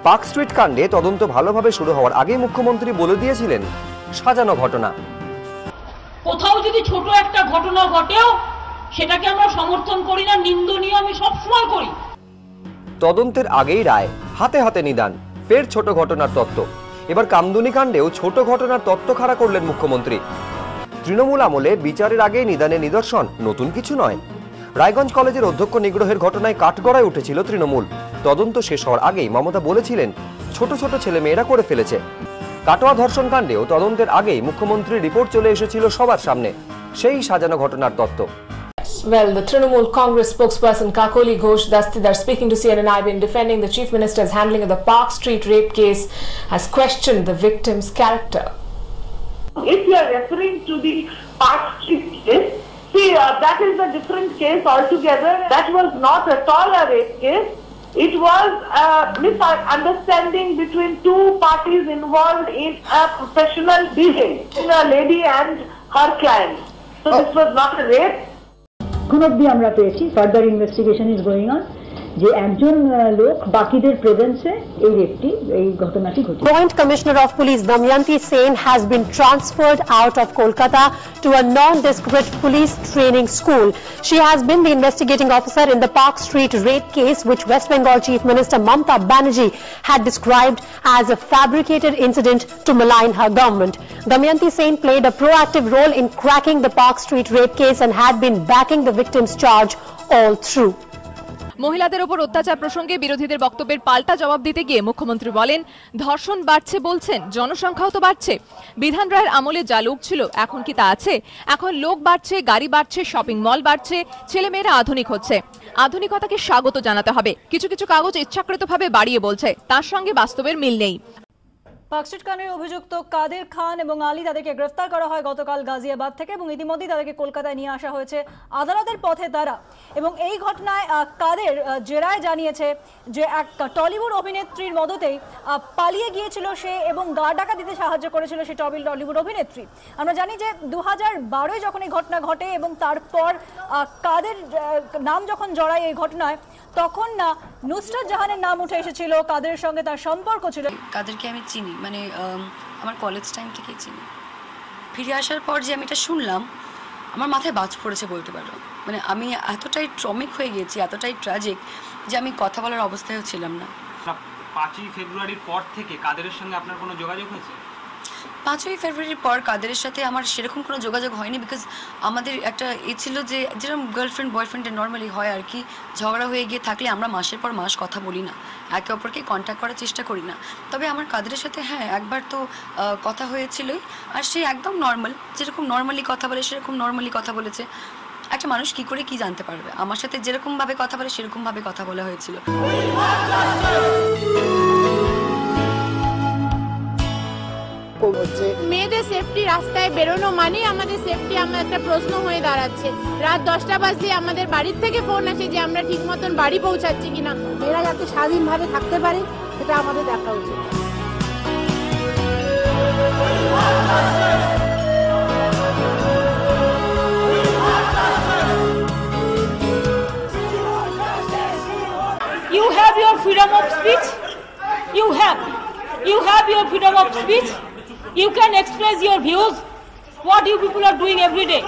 Park street কাণ্ডে তদন্ত ভালোভাবে শুরু হওয়ার আগেই মুখ্যমন্ত্রী বলে দিয়েছিলেন সাজানো ঘটনা। কোথাও যদি ছোট একটা ঘটনা ঘটেও সেটাকে আমরা সমর্থন করি না, নিন্দনীয় আমি সবসময় করি। তদন্তের আগেই রায়, হাতে হাতে নিদান, ফের ছোট ঘটনার তত্ত্ব। এবার কামদুনি কাণ্ডেও ছোট ঘটনার তত্ত্ব খাড়া করলেন মুখ্যমন্ত্রী। তৃণমূল আমলে বিচারের আগে নিদানের নিদর্শন নতুন কিছু নয়। রায়গঞ্জ কলেজের অধ্যক্ষ নিগ্রহের ঘটনায় কাঠগড়ায় উঠেছিল তৃণমূল। তদন্ত শেষ হওয়ার আগেই মমতা বলেছিলেন ছোট ছোট ছেলে মেয়েরা করে ফেলেছে। কাটোয়া ধর্ষণ কাণ্ডেও তদন্তের আগেই মুখ্যমন্ত্রীর রিপোর্ট চলে এসেছিল সবার সামনে, সেই সাজানো ঘটনার তত্ত্ব। Well, the Trinamool Congress spokesperson Kakoli Ghosh Dastidar, speaking to CNN-IB in defending the Chief Minister's handling of the Park Street rape case, has questioned the victim's character. If you are referring to the Park Street case, see, that is a different case altogether. That was not at all a rape case. It was a misunderstanding between two parties involved in a professional dealing, a lady and her client. So this was not a rape. এখন অবধি আমরা পেয়েছি further investigation is going on যে একজন লোক বাকিদের প্রেজেন্সে এই ঘটনাটি ঘটেছে। Joint Commissioner of Police Damayanti Sen has been transferred out of Kolkata to a non-discrete police training school. She has been the investigating officer in the Park Street rape case, which West Bengal Chief Minister Mamata Banerjee had described as a fabricated incident to malign her government. Damayanti Sen played a proactive role in cracking the Park Street rape case and had been backing the victim's charge all through. মহিলাদের উপর অত্যাচার প্রসঙ্গে বিরোধীদের বক্তব্যের পাল্টা জবাব দিতে গিয়ে মুখ্যমন্ত্রী বলেন, ধর্ষণ বাড়ছে বলছেন, জনসংখ্যাও তো বাড়ছে। বিধান রায়ের আমলে যা লোক ছিল এখন কি তা আছে? এখন লোক বাড়ছে, গাড়ি বাড়ছে, শপিং মল বাড়ছে, ছেলেমেয়েরা আধুনিক হচ্ছে। আধুনিকতাকে স্বাগত জানাতে হবে। কিছু কিছু কাগজ ইচ্ছাকৃতভাবে বাড়িয়ে বলছে, তার সঙ্গে বাস্তবের মিল নেই। পার্ক স্ট্রিট কাণ্ডের অভিযুক্ত কাদের খান এবং আলী তাদেরকে গ্রেফতার করা হয় গতকাল গাজিয়াবাদ থেকে এবং ইতিমধ্যেই তাদেরকে কলকাতায় নিয়ে আসা হয়েছে আদালতের পথে তারা। এবং এই ঘটনায় কাদের জেরায় জানিয়েছে যে এক টলিউড অভিনেত্রীর মদতেই পালিয়ে গিয়েছিল সে এবং গা ডাকা দিতে সাহায্য করেছিল সে টলিউড অভিনেত্রী। আমরা জানি যে 2012 যখন এই ঘটনা ঘটে এবং তারপর কাদের নাম যখন জড়ায় এই ঘটনায় তখন না নুসরাত জাহানের নাম উঠে এসেছিল, কাদের সঙ্গে তার সম্পর্ক ছিল। কাদেরকে আমি চিনি, মানে আমার কলেজ টাইম থেকেই চিনি। ফিরে আসার পর যে আমি এটা শুনলাম আমার মাথায় বাজ পড়েছে বলতে পারো। মানে আমি এতটাই ট্রমিক হয়ে গেছি, এতটাই ট্র্যাজিক যে আমি কথা বলার অবস্থায়ও ছিলাম না। 5ই ফেব্রুয়ারির পর থেকে কাদেরের সঙ্গে আপনার কোনো যোগাযোগ হয়েছে? 5ই ফেব্রুয়ারির পর কাদেরের সাথে আমার সেরকম কোনো যোগাযোগ হয়নি, বিকজ আমাদের একটা ছিল যে যেরকম গার্লফ্রেন্ড বয়ফ্রেন্ডের নর্মালি হয় আর কি, ঝগড়া হয়ে গিয়ে থাকলে আমরা মাসের পর মাস কথা বলি না, একে অপরকে কন্ট্যাক্ট করার চেষ্টা করি না। তবে আমার কাদেরের সাথে হ্যাঁ একবার তো কথা হয়েছিলই, আর সে একদম নর্মাল, যেরকম নর্মালি কথা বলে সেরকম নর্মালি কথা বলেছে। একটা মানুষ কি করে কি জানতে পারবে, আমার সাথে যেরকমভাবে কথা বলে সেরকমভাবে কথা বলা হয়েছিল। মেয়েদের সেফটি, রাস্তায় বেরোনো মানে আমাদের সেফটি আমার একটা প্রশ্ন হয়ে দাঁড়াচ্ছে। রাত 10টা বাজলে আমাদের বাড়ির থেকে ফোন আসে যে আমরা ঠিক মতন বাড়ি পৌঁছাচ্ছি কিনা। মেয়েরা যাতে স্বাধীনভাবে থাকতে পারে সেটা আমাদের দেখা উচিত। You have your freedom of speech. You have your freedom of speech. You can express your views, what you people are doing every day.